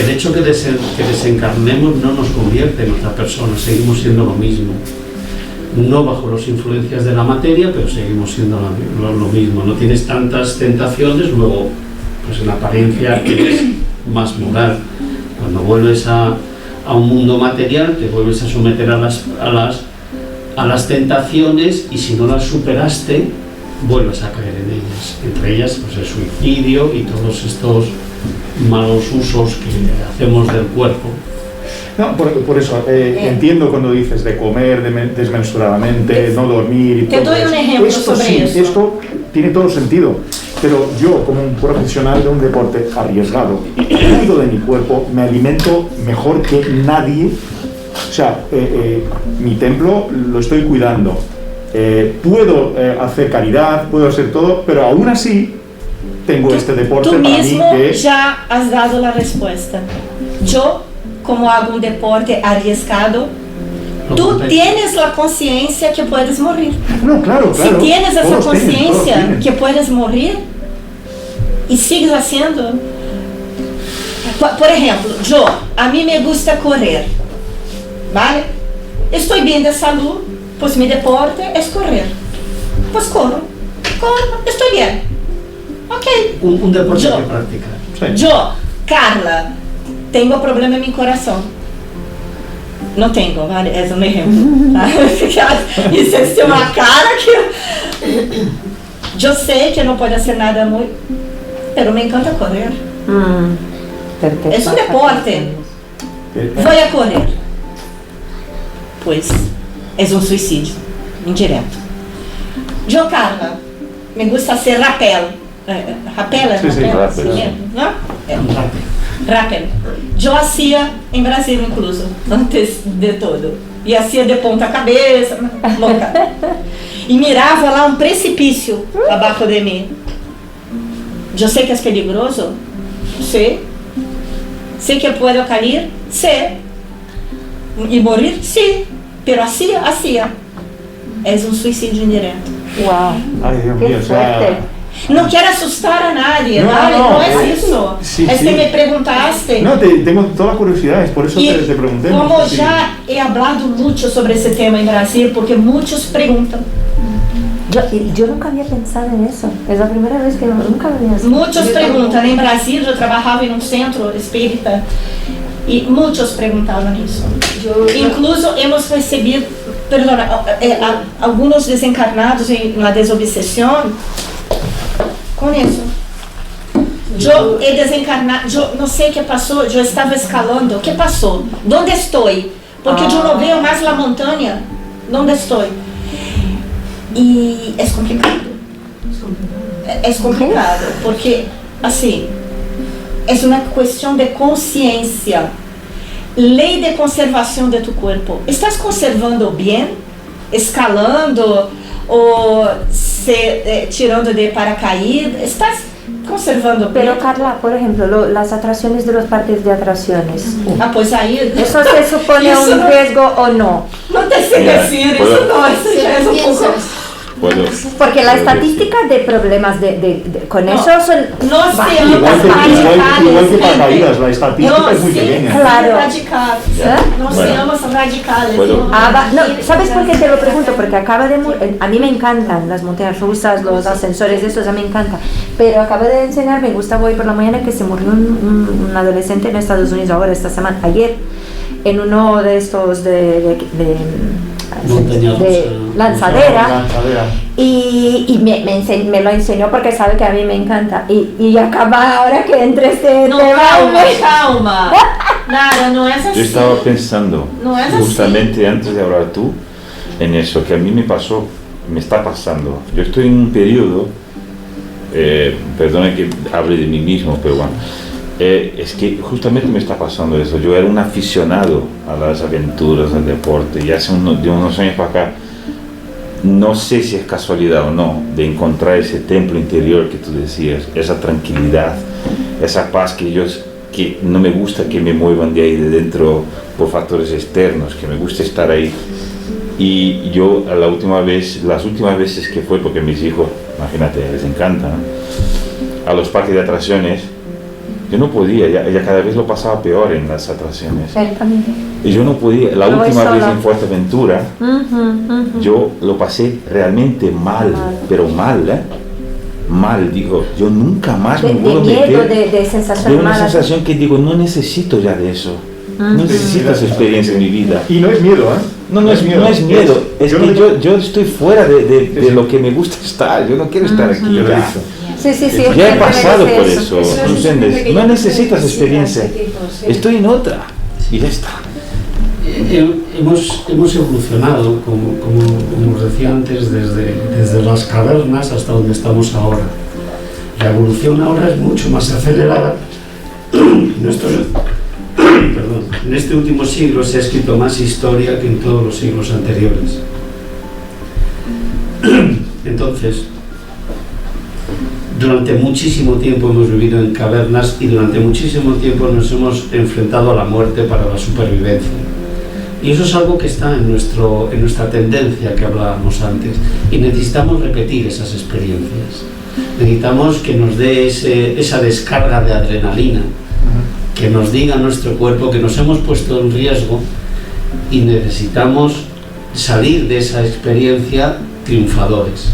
el hecho que desencarnemos no nos convierte en otra persona, seguimos siendo lo mismo. No bajo las influencias de la materia, pero seguimos siendo lo mismo. No tienes tantas tentaciones, luego, pues en apariencia eres más moral. Cuando vuelves a un mundo material, te vuelves a someter a las tentaciones y si no las superaste, vuelves a caer en ellas. Entre ellas, pues el suicidio y todos estos malos usos que hacemos del cuerpo. No, por eso, entiendo cuando dices de comer desmesuradamente, no dormir y Te todo doy un eso. ejemplo Esto sobre sí, eso. esto tiene todo sentido. pero yo como un profesional de un deporte arriesgado, cuido de mi cuerpo, me alimento mejor que nadie. O sea, mi templo lo estoy cuidando, puedo hacer caridad, puedo hacer todo, pero aún así tengo este deporte Tú para mismo mí que es... ya has dado la respuesta. Yo, como hago un deporte arriesgado, tú tienes la conciencia que puedes morir. No, claro. Si tienes esa Todos conciencia tienen. que puedes morir y sigues haciendo. Por ejemplo, a mí me gusta correr, ¿vale? Estoy bien de salud, pues mi deporte es correr. Pues corro, estoy bien. Ok. Un deporte Yo. que practicar. Sí. Yo, Carla, tengo problema en mi corazón. No tengo, ¿vale? Es un ejemplo. Hiciste una cara que... Yo sé que no puedo hacer nada muy... Pero me encanta correr. Perfecto. Es un deporte. Voy a correr. Pues es un suicidio indirecto. Yo, Carla, me gusta hacer rappel. Rappel, Sí, rappel. ¿no? Rappel. Yo hacía en Brasil incluso, antes de todo. E hacía de ponta cabeça, louca. E mirava lá um precipício abaixo de mim. Eu sei que é peligroso, sei. Sei que puedo cair, sei. E morir, sim. Pero hacía. É um suicídio indireto. Wow. Ay, Dios Qué mío, o sea... fuerte. No quiero asustar a nadie, No, ¿vale? no, No es eso. sí, es sí. que me preguntaste. No, tengo toda la curiosidad, es por eso Y te pregunté. como Sí. ya he hablado mucho sobre ese tema en Brasil, porque muchos preguntan. Yo nunca había pensado en eso. Es la primera vez que nunca había pensado. Muchos preguntan. En Brasil yo trabajaba en un centro espírita y muchos preguntaban eso. Incluso hemos recibido, algunos desencarnados en la desobsesión con eso. Yo he desencarnado, yo no sé qué pasó, yo estaba escalando. ¿Qué pasó? ¿Dónde estoy? Porque yo no veo más la montaña. ¿Dónde estoy? Y es complicado. Es complicado, porque así, es una cuestión de conciencia. Ley de conservación de tu cuerpo. ¿Estás conservando bien? ¿Escalando? ¿O tirando de paracaídas? ¿Estás conservando bien? Pero Carla, por ejemplo, las atracciones de los parques de atracciones. Ah, pues ahí... ¿Eso se supone Eso un no- riesgo o no? No te sé Mira, decir, puedo- eso no, eso ya es un poco... Puedo. Porque la puedo estadística de problemas con No. eso son... No Vale. seamos Igual que radicales. paracaídas, la estadística No, es muy sí, pequeña. Claro. radicales. ¿Eh? No Bueno. seamos radicales. Puedo. No, ¿sabes por qué te lo pregunto? Porque a mí me encantan las montañas rusas, los ascensores, esos a mí me encantan. Pero acabo de enseñar, me gusta hoy por la mañana que se murió un adolescente en Estados Unidos ahora, ayer, en uno de estos de Montaña rusa. lanzadera. Lanzadera. Y me lo enseñó porque sabe que a mí me encanta. Y acaba ahora que entre este No, tema, calma. Nada, no es así. Yo estaba pensando, No es así. justamente antes de hablar tú, en eso que a mí me pasó, me está pasando. Yo estoy en un periodo, perdona que hable de mí mismo, pero bueno, es que justamente me está pasando eso. Yo era un aficionado a las aventuras, al deporte, y hace de unos años para acá, no sé si es casualidad o no, de encontrar ese templo interior que tú decías, esa tranquilidad, esa paz que no me gusta que me muevan de ahí de dentro por factores externos, que me gusta estar ahí. Y yo las últimas veces que fue, porque mis hijos, imagínate, les encanta, ¿no? A los parques de atracciones, yo no podía, ya cada vez lo pasaba peor en las atracciones. Y yo no podía, la No voy última vez sola. en Fuerteventura, yo lo pasé realmente mal, pero mal, mal, digo, yo nunca más de me puedo miedo, meter de sensación de una mala. sensación que digo, no necesito ya de eso, no necesito esa experiencia en mi vida. Y no es miedo, ¿eh? No es miedo, es Yo que no- yo estoy fuera de lo que me gusta estar, yo no quiero estar aquí Yo lo he ya. visto. Sí, sí, sí. Ya he usted pasado merece por eso. eso, ¿no entiendes? No necesitas experiencia, estoy en otra y ya está. Hemos evolucionado, como os decía antes, desde las cavernas hasta donde estamos ahora. La evolución ahora es mucho más acelerada. En este último siglo se ha escrito más historia que en todos los siglos anteriores. Entonces, durante muchísimo tiempo hemos vivido en cavernas y durante muchísimo tiempo nos hemos enfrentado a la muerte para la supervivencia. Y eso es algo que está en nuestra tendencia que hablábamos antes. Y necesitamos repetir esas experiencias. Necesitamos que nos dé esa descarga de adrenalina, que nos diga a nuestro cuerpo que nos hemos puesto en riesgo y necesitamos salir de esa experiencia triunfadores.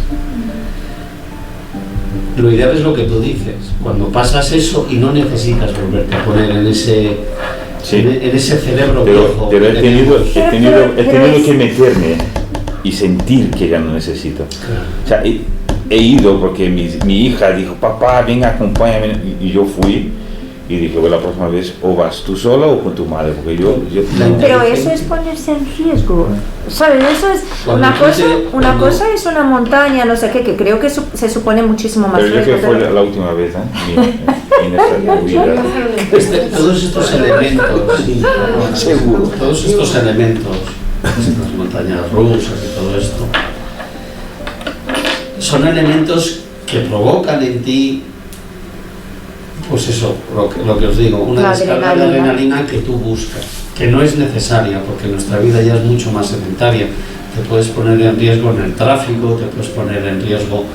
Lo ideal es lo que tú dices, cuando pasas eso y no necesitas volverte a poner en ese cerebro viejo. Pero he tenido que meterme y sentir que ya no necesito. Claro. O sea, he ido porque mi hija dijo, papá, venga, acompáñame, y yo fui. Y dije, bueno, la próxima vez o vas tú sola o con tu madre, porque yo no. Pero eso es ponerse en riesgo, ¿sabes? Eso es una cosa es una montaña, no sé qué, que creo que se supone muchísimo más pero riesgo. Pero yo creo que fue la última vez, en esta vida. Todos estos elementos, Seguro. todos estos elementos, las montañas rusas y todo esto, son elementos que provocan en ti, pues eso, lo que os digo, una descarga de adrenalina que tú buscas, que no es necesaria, porque nuestra vida ya es mucho más sedentaria. Te puedes poner en riesgo en el tráfico, te puedes poner en riesgo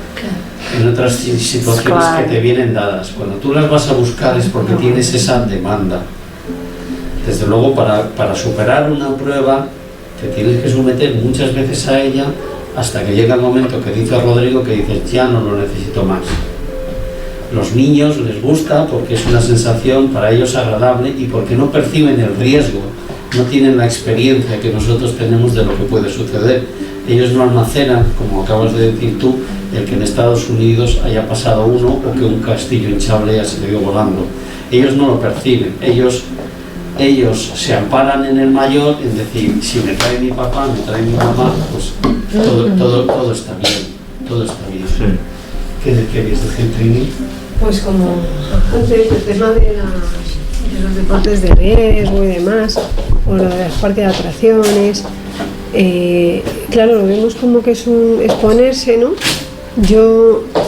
en otras situaciones que te vienen dadas. Cuando tú las vas a buscar es porque tienes esa demanda. Desde luego, para superar una prueba, te tienes que someter muchas veces a ella hasta que llega el momento que dice Rodrigo, que dices, ya no lo necesito más. Los niños les gusta porque es una sensación para ellos agradable y porque no perciben el riesgo, no tienen la experiencia que nosotros tenemos de lo que puede suceder. Ellos no almacenan, como acabas de decir tú, el que en Estados Unidos haya pasado uno o que un castillo hinchable haya salido volando. Ellos no lo perciben, ellos se amparan en el mayor, en decir, si me trae mi papá, me trae mi mamá, pues todo está bien, todo está bien. Sí. ¿Qué querías decir, Trini? Pues como antes el tema de los deportes de riesgo y demás, o lo de los parques de atracciones, claro, lo vemos como que es un exponerse, ¿no?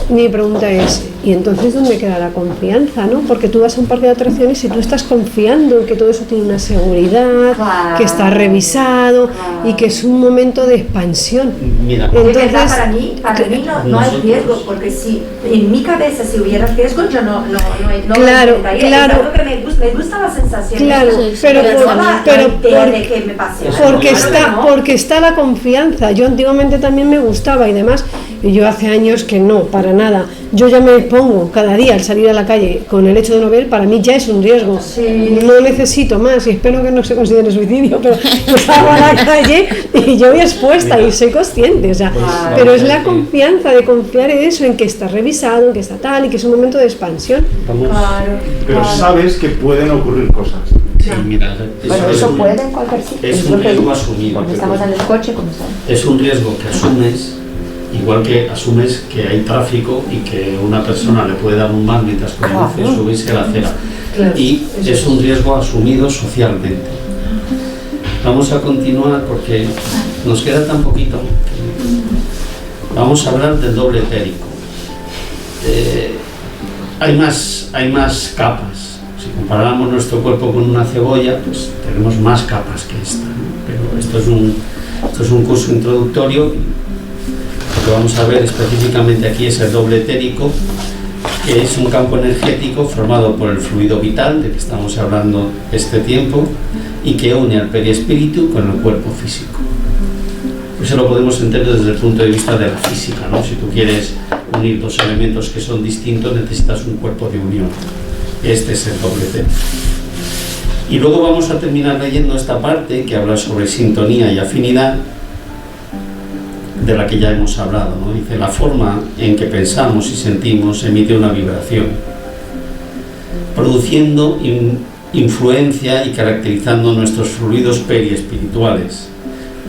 Mi pregunta es, ¿y entonces dónde queda la confianza, no? Porque tú vas a un parque de atracciones y tú estás confiando en que todo eso tiene una seguridad, Claro. que está revisado y que es un momento de expansión. Mira, Entonces, para mí no hay riesgo, porque si en mi cabeza si hubiera riesgo yo no Claro, intentaría. claro. Es algo que me gusta la sensación. Claro, pero de que me pase. porque está la confianza. Yo antiguamente también me gustaba y demás, y yo hace años que no, para nada. Yo ya me expongo cada día al salir a la calle con el hecho de no ver, para mí ya es un riesgo. Sí. No necesito más y espero que no se considere suicidio, pero salgo a la calle y yo voy expuesta y soy consciente, o sea, pero es la confianza de confiar en eso, en que está revisado, en que está tal y que es un momento de expansión. vamos. Pero sabes que pueden ocurrir cosas. Sí, mira, Bueno, eso puede en cualquier sitio. es un riesgo asumido. Cuando estamos en el coche, como está. Es un riesgo que asumes, igual que asumes que hay tráfico y que una persona le puede dar un mal mientras conduce y subirse a la acera. Claro, Y es un riesgo asumido socialmente. Vamos a continuar porque nos queda tan poquito. Vamos a hablar del doble etérico. Hay más capas. Si comparamos nuestro cuerpo con una cebolla, pues tenemos más capas que esta, ¿no? Pero esto es un curso introductorio. Lo que vamos a ver específicamente aquí es el doble etérico, que es un campo energético formado por el fluido vital, de que estamos hablando este tiempo, y que une al perispíritu con el cuerpo físico. Eso lo podemos entender desde el punto de vista de la física, ¿no? Si tú quieres unir dos elementos que son distintos, necesitas un cuerpo de unión. Este es el doble etérico. Y luego vamos a terminar leyendo esta parte que habla sobre sintonía y afinidad, de la que ya hemos hablado, ¿no? Dice, la forma en que pensamos y sentimos emite una vibración, produciendo influencia y caracterizando nuestros fluidos periespirituales.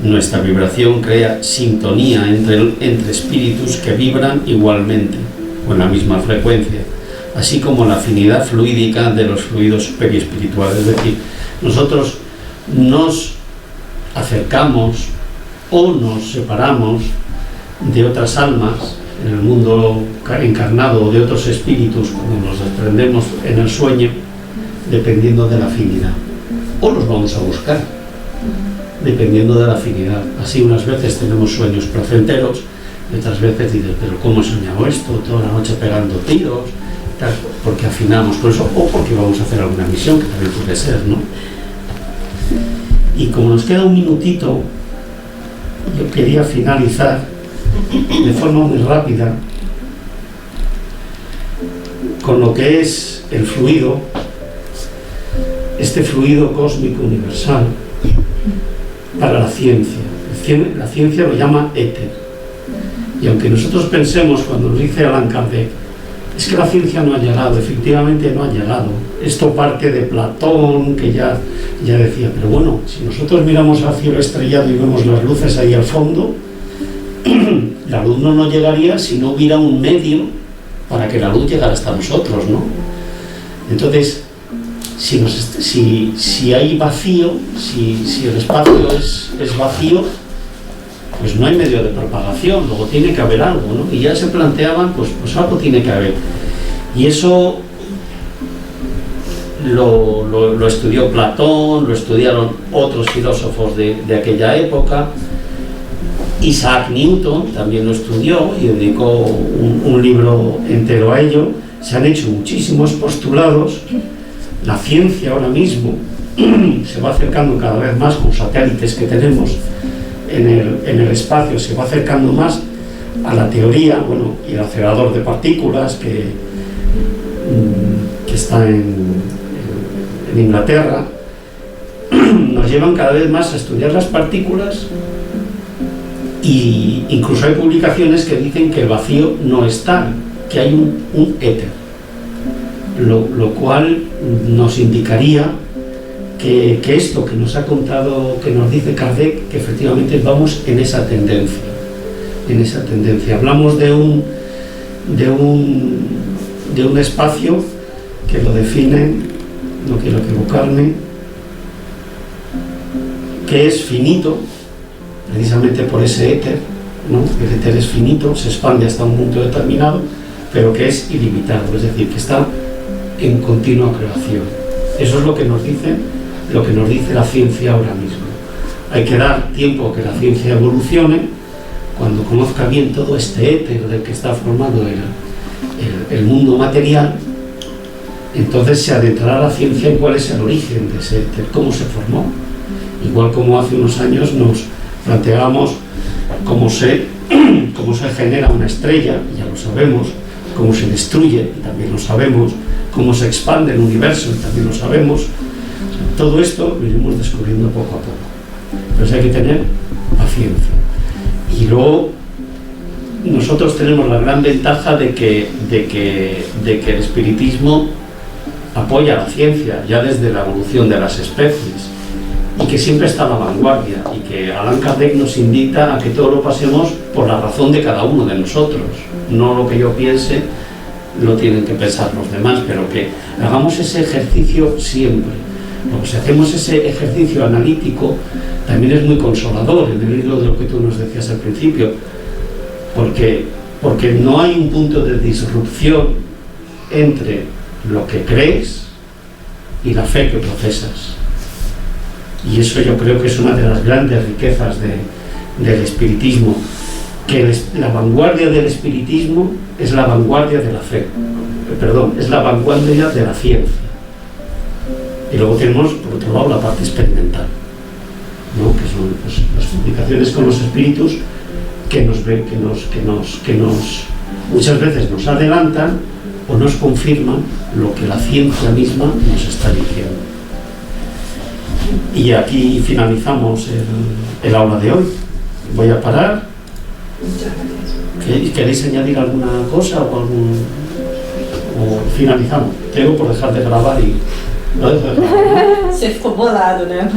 Nuestra vibración crea sintonía entre espíritus que vibran igualmente o en la misma frecuencia, así como la afinidad fluídica de los fluidos periespirituales. Es decir, nosotros nos acercamos o nos separamos de otras almas en el mundo encarnado o de otros espíritus cuando nos desprendemos en el sueño, dependiendo de la afinidad, o los vamos a buscar dependiendo de la afinidad. Así unas veces tenemos sueños placenteros y otras veces dices, pero ¿cómo he soñado esto? Toda la noche pegando tiros, tal, porque afinamos por eso, o porque vamos a hacer alguna misión, que también puede ser, ¿no? Y como nos queda un minutito, yo quería finalizar de forma muy rápida con lo que es el fluido, este fluido cósmico universal para la ciencia. La ciencia lo llama éter. Y aunque nosotros pensemos, cuando nos dice Allan Kardec, es que la ciencia no ha llegado, efectivamente no ha llegado. Esto parte de Platón, que ya decía, pero bueno, si nosotros miramos al cielo estrellado y vemos las luces ahí al fondo, la luz no nos llegaría si no hubiera un medio para que la luz llegara hasta nosotros, ¿no? Entonces, si hay vacío, si el espacio es vacío, pues no hay medio de propagación, luego tiene que haber algo, ¿no? Y ya se planteaban, pues algo tiene que haber. Y eso lo estudió Platón, lo estudiaron otros filósofos de aquella época. Isaac Newton también lo estudió y dedicó un libro entero a ello. Se han hecho muchísimos postulados. La ciencia ahora mismo se va acercando cada vez más con satélites que tenemos en el espacio, se va acercando más a la teoría, bueno, y el acelerador de partículas que está en Inglaterra, nos llevan cada vez más a estudiar las partículas, y incluso hay publicaciones que dicen que el vacío no es tal, que hay un éter, lo cual nos indicaría que esto que nos ha contado, que nos dice Kardec, que efectivamente vamos en esa tendencia. Hablamos de un espacio que lo define, no quiero equivocarme, que es finito, precisamente por ese éter, ¿no? El éter es finito, se expande hasta un punto determinado, pero que es ilimitado, es decir, que está en continua creación. Eso es lo que nos dice la ciencia ahora mismo. Hay que dar tiempo a que la ciencia evolucione. Cuando conozca bien todo este éter del que está formado el mundo material, entonces se adentrará la ciencia en cuál es el origen de ese éter, cómo se formó. Igual como hace unos años nos planteábamos cómo se genera una estrella, ya lo sabemos, cómo se destruye, también lo sabemos, cómo se expande el universo, también lo sabemos. Todo esto lo iremos descubriendo poco a poco. Entonces hay que tener paciencia. Y luego nosotros tenemos la gran ventaja de que el espiritismo apoya a la ciencia ya desde la evolución de las especies, y que siempre está a la vanguardia, y que Allan Kardec nos invita a que todo lo pasemos por la razón de cada uno de nosotros, no lo que yo piense lo tienen que pensar los demás, pero que hagamos ese ejercicio siempre. Luego, si hacemos ese ejercicio analítico, también es muy consolador en el hilo de lo que tú nos decías al principio, porque no hay un punto de disrupción entre lo que crees y la fe que profesas. Y eso yo creo que es una de las grandes riquezas del espiritismo, que la vanguardia del espiritismo es la vanguardia de la fe, es la vanguardia de la ciencia. Y luego tenemos, por otro lado, la parte experimental, ¿no? Que son pues, las comunicaciones con los espíritus que muchas veces nos adelantan o nos confirman lo que la ciencia misma nos está diciendo. Y aquí finalizamos el aula de hoy. Voy a parar. Muchas gracias. ¿Queréis añadir alguna cosa o finalizamos? Tengo por dejar de grabar y... Você ficou bolado, né?